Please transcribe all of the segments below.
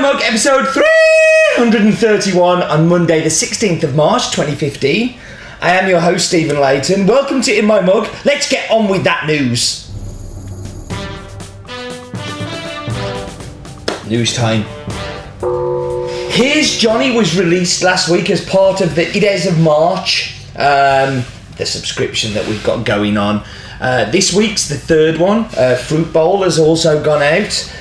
Mug, episode 331 on Monday the 16th of March 2015. I am your host, Stephen Layton. Welcome to In My Mug. Let's get on with that news. News time. Here's Johnny was released last week as part of the Ides of March, the subscription that we've got going on. This week's the third one. Fruit Bowl has also gone out.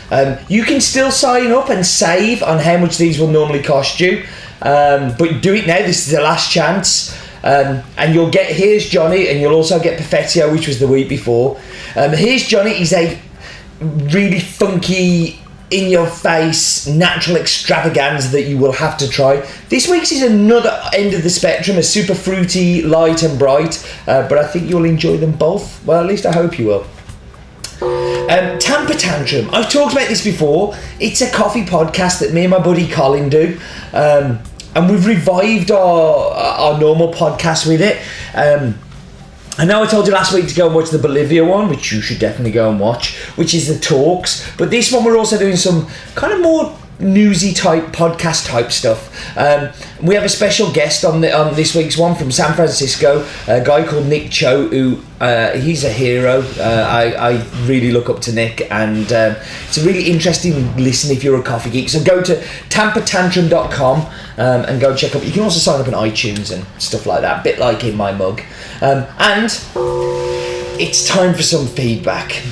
You can still sign up and save on how much these will normally cost you, but do it now. This is the last chance. And you'll get Here's Johnny, and you'll also get Perfettio, which was the week before. Here's Johnny is a really funky, in-your-face, natural extravaganza that you will have to try. This week's is another end of the spectrum, a super fruity, light and bright, but I think you'll enjoy them both. Well, at least I hope you will. Tamper Tantrum. I've talked about this before. It's a coffee podcast that me and my buddy Colin do. And we've revived our normal podcast with it. I know I told you last week to go and watch the Bolivia one, which you should definitely go and watch, which is the talks. But this one we're also doing some kind of more newsy type podcast type stuff. We have a special guest on this week's one from San Francisco, a guy called Nick Cho, who he's a hero. I really look up to Nick, and it's a really interesting listen if you're a coffee geek. So go to tampertantrum.com and go check up. You can also sign up on iTunes and stuff like that, a bit like In My Mug. And it's time for some feedback.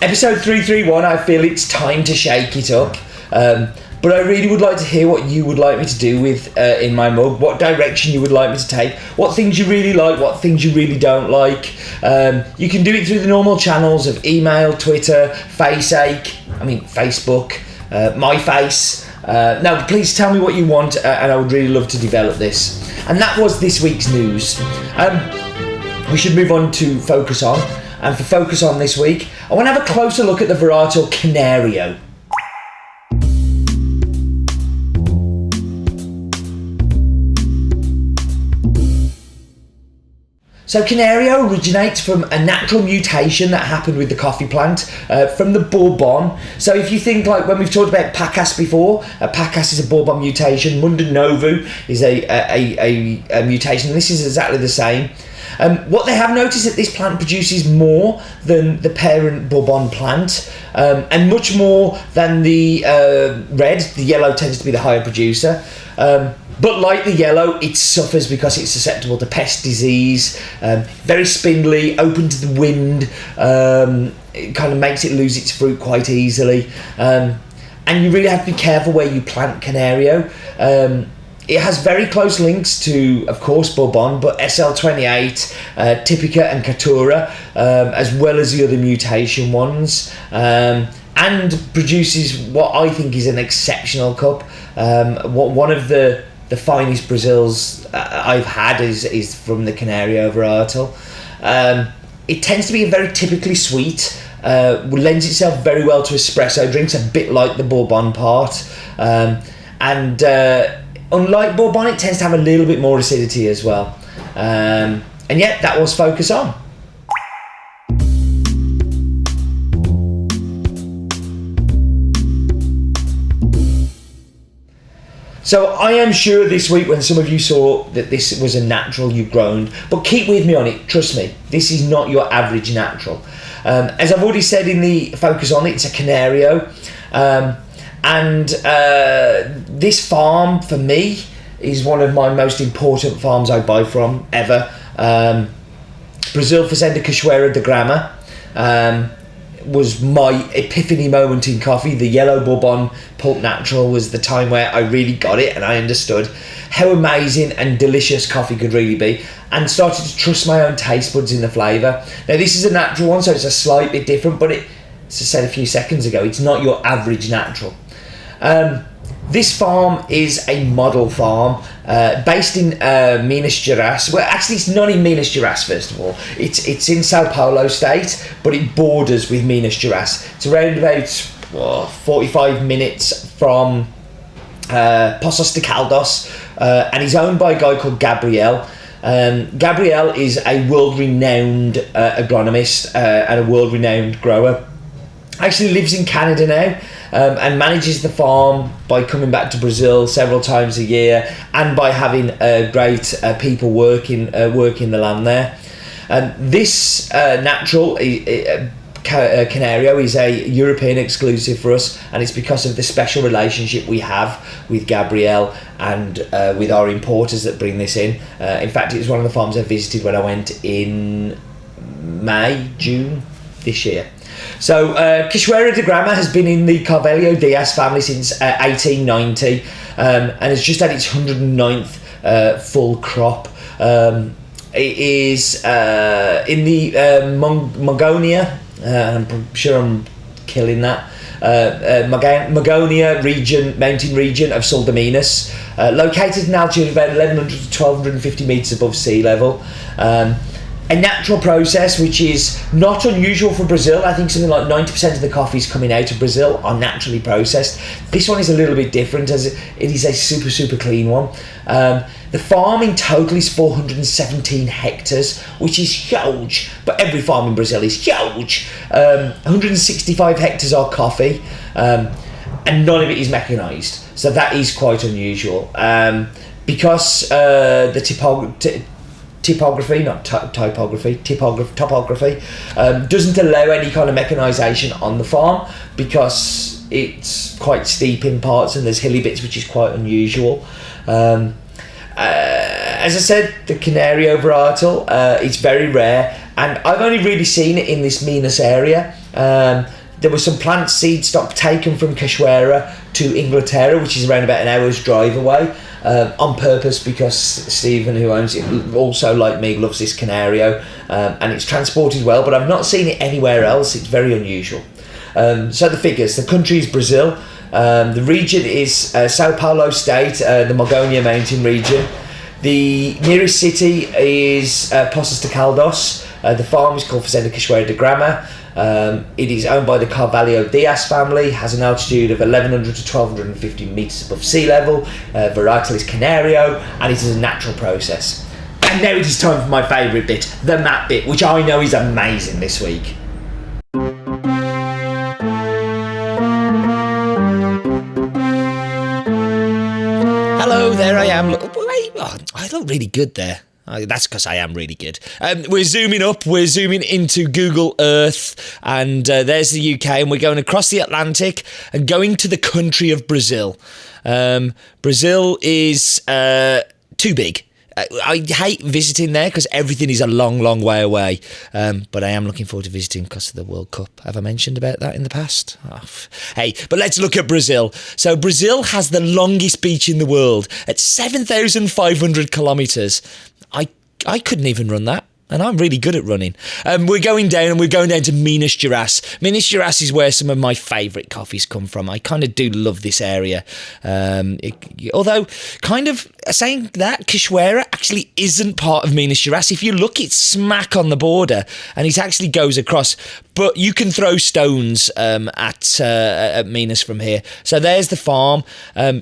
Episode 331, I feel it's time to shake it up. But I really would like to hear what you would like me to do with In My Mug, what direction you would like me to take, what things you really like, what things you really don't like. You can do it through the normal channels of email, Twitter, Facebook, my face. Now, please tell me what you want, and I would really love to develop this. And that was this week's news. We should move on to Focus On. And for Focus On this week, I want to have a closer look at the varietal Canario. So Canario originates from a natural mutation that happened with the coffee plant from the Bourbon. So if you think like when we've talked about Pacas before, Pacas is a Bourbon mutation, Munda Novu is a mutation, and this is exactly the same. What they have noticed that this plant produces more than the parent Bourbon plant, and much more than the red. The yellow tends to be the higher producer. But like the yellow, it suffers because it's susceptible to pest disease, very spindly, open to the wind, it kind of makes it lose its fruit quite easily. And you really have to be careful where you plant Canario. It has very close links to, of course, Bourbon, but SL28, Typica and Cachoeira, as well as the other mutation ones, and produces what I think is an exceptional cup. One of the finest Brazils I've had is from the Canario varietal. It tends to be very typically sweet, lends itself very well to espresso drinks, a bit like the Bourbon part, and unlike Bourbon, it tends to have a little bit more acidity as well. And yet, that was Focus On. So I am sure this week when some of you saw that this was a natural you've grown, but keep with me on it, trust me, this is not your average natural. As I've already said in the Focus On, it's a Canario. And this farm, for me, is one of my most important farms I buy from ever. Brazil Fazenda Cachoeira de Grama was my epiphany moment in coffee. The yellow Bourbon Pulp Natural was the time where I really got it and I understood how amazing and delicious coffee could really be, and started to trust my own taste buds in the flavour. Now this is a natural one, so it's a slight bit different, but as I said a few seconds ago, it's not your average natural. This farm is a model farm based in Minas Gerais. Well, actually, it's not in Minas Gerais, first of all. It's in Sao Paulo state, but it borders with Minas Gerais. It's around about 45 minutes from Poços de Caldas, and he's owned by a guy called Gabriel. Gabriel is a world-renowned agronomist and a world-renowned grower. Actually lives in Canada now, and manages the farm by coming back to Brazil several times a year, and by having great people working the land there. This natural Canario is a European exclusive for us, and it's because of the special relationship we have with Gabrielle and with our importers that bring this in. In fact, it was one of the farms I visited when I went in June this year. So Cachoeira de Grama has been in the Carvalho Dias family since 1890, and has just had its 109th full crop. It is in the Magonia, I'm sure I'm killing that, Magonia region, mountain region of Sul de Minas, located in altitude of about 1100 to 1250 metres above sea level. A natural process which is not unusual for Brazil. I think something like 90% of the coffees coming out of Brazil are naturally processed. This one is a little bit different, as it is a super clean one. The farm in total is 417 hectares, which is huge, but every farm in Brazil is huge. 165 hectares are coffee, and none of it is mechanised, so that is quite unusual. Because the topography doesn't allow any kind of mechanisation on the farm, because it's quite steep in parts and there's hilly bits, which is quite unusual. As I said, the Canario varietal, it's very rare, and I've only really seen it in this Minas area. There was some plant seed stock taken from Cachoeira to Inglaterra, which is around about an hour's drive away, on purpose, because Stephen, who owns it, also like me, loves this Canario, and it's transported well, but I've not seen it anywhere else. It's very unusual. So the figures: the country is Brazil, the region is Sao Paulo state, the Magonia mountain region. The nearest city is Poços de Caldas. The farm is called Fazenda Cachoeira de Grama. It is owned by the Carvalho Dias family, has an altitude of 1100 to 1250 metres above sea level. Varietal is Canario, and it is a natural process. And now it is time for my favourite bit, the map bit, which I know is amazing this week. Hello, there I am. I look really good there. That's because I am really good. We're zooming up, we're zooming into Google Earth, and there's the UK, and we're going across the Atlantic and going to the country of Brazil. Brazil is too big. I hate visiting there because everything is a long way away, but I am looking forward to visiting because of the World Cup. Have I mentioned about that in the past? Hey, but let's look at Brazil. So Brazil has the longest beach in the world at 7,500 kilometres. I couldn't even run that. And I'm really good at running. We're going down to Minas Gerais. Minas Gerais is where some of my favourite coffees come from. I kind of do love this area. Although, kind of saying that, Cachoeira actually isn't part of Minas Gerais. If you look, it's smack on the border, and it actually goes across. But you can throw stones at Minas from here. So there's the farm.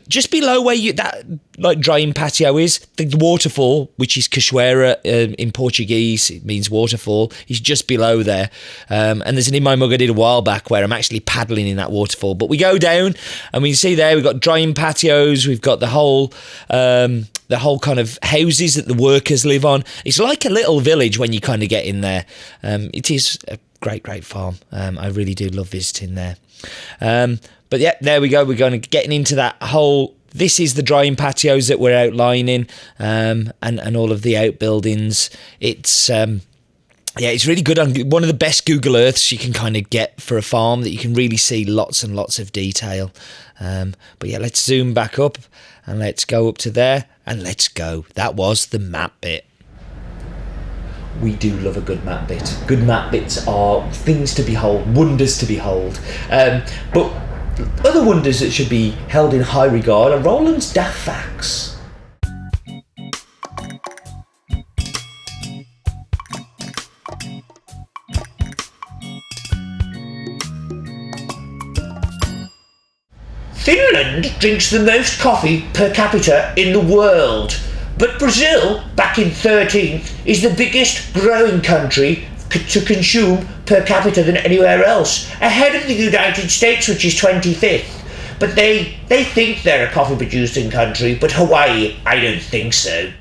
Just below where that drying patio is, the waterfall, which is Cachoeira in Portuguese, it means waterfall, is just below there. And there's an In My Mug I did a while back where I'm actually paddling in that waterfall. But we go down, and we can see there we've got drying patios, we've got the whole kind of houses that the workers live on. It's like a little village when you kind of get in there. It is a great farm. I really do love visiting there. But yeah, there we go. We're going to getting into that whole. This is the drying patios that we're outlining, and all of the outbuildings. It's it's really good. On one of the best Google Earths you can kind of get for a farm, that you can really see lots and lots of detail. But yeah, let's zoom back up and let's go up to there and let's go. That was the map bit. We do love a good map bit. Good map bits are things to behold, wonders to behold. But other wonders that should be held in high regard are Roland's daft facts. Finland drinks the most coffee per capita in the world, but Brazil, back in 13th, is the biggest growing country to consume per capita than anywhere else, ahead of the United States, which is 25th. But they think they're a coffee producing country, but Hawaii, I don't think so.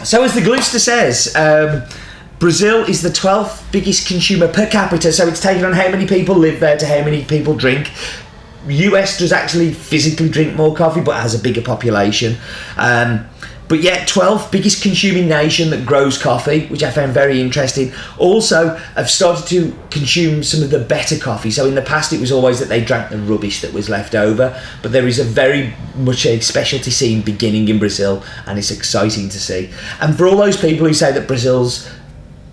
So as the Gloucester says, Brazil is the 12th biggest consumer per capita, so it's taken on how many people live there to how many people drink. US does actually physically drink more coffee, but has a bigger population. But yet, 12th biggest consuming nation that grows coffee, which I found very interesting. Also, have started to consume some of the better coffee. So in the past, it was always that they drank the rubbish that was left over. But there is a very much a specialty scene beginning in Brazil, and it's exciting to see. And for all those people who say that Brazil's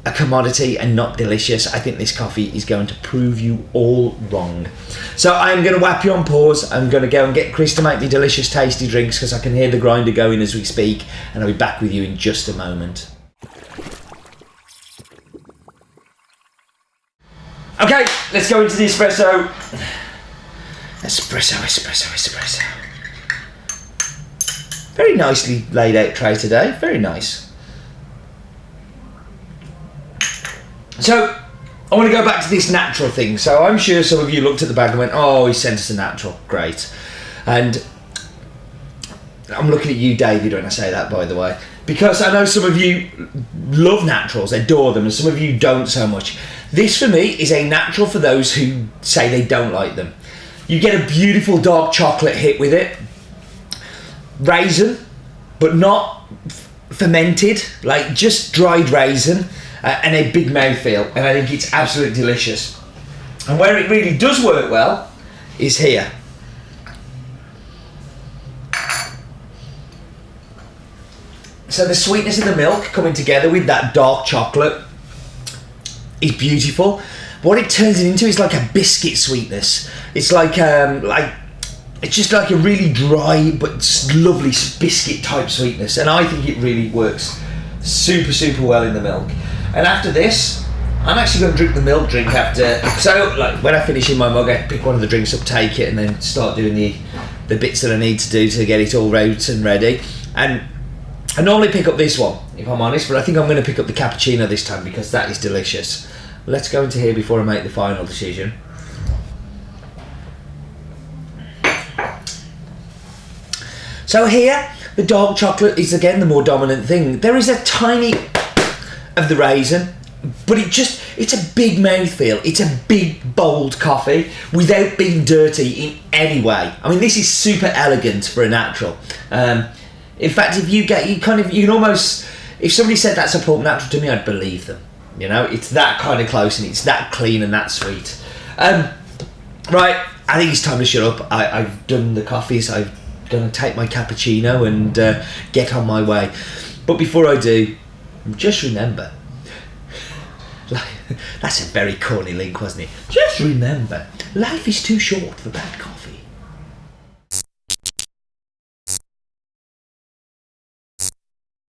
a commodity and not delicious, I think this coffee is going to prove you all wrong. So I'm going to whap you on pause. I'm going to go and get Chris to make me delicious tasty drinks, because I can hear the grinder going as we speak, and I'll be back with you in just a moment. Okay, let's go into the espresso. Espresso. Very nicely laid out tray today, very nice. So, I want to go back to this natural thing. So I'm sure some of you looked at the bag and went, oh, he sent us a natural, great. And I'm looking at you, David, when I say that, by the way, because I know some of you love naturals, adore them, and some of you don't so much. This, for me, is a natural for those who say they don't like them. You get a beautiful dark chocolate hit with it, raisin, but not fermented, like just dried raisin, and a big mouthfeel, and I think it's absolutely delicious. And where it really does work well is here. So the sweetness of the milk coming together with that dark chocolate is beautiful. What it turns it into is like a biscuit sweetness. It's like it's just like a really dry but lovely biscuit type sweetness, and I think it really works super well in the milk. And after this, I'm actually going to drink the milk drink after. So, like, when I finish in my mug, I pick one of the drinks up, take it, and then start doing the bits that I need to do to get it all out and ready. And I normally pick up this one, if I'm honest, but I think I'm going to pick up the cappuccino this time, because that is delicious. Let's go into here before I make the final decision. So here, the dark chocolate is again the more dominant thing. There is a tiny of the raisin, but it's a big mouthfeel. It's a big, bold coffee without being dirty in any way. I mean, this is super elegant for a natural. In fact, if you can almost, if somebody said that's a pulp natural to me, I'd believe them. You know, it's that kind of close, and it's that clean and that sweet. Right, I think it's time to shut up. I've done the coffee, so I'm going to take my cappuccino and get on my way. But before I do, just remember, that's a very corny link, wasn't it? Just remember, life is too short for bad coffee.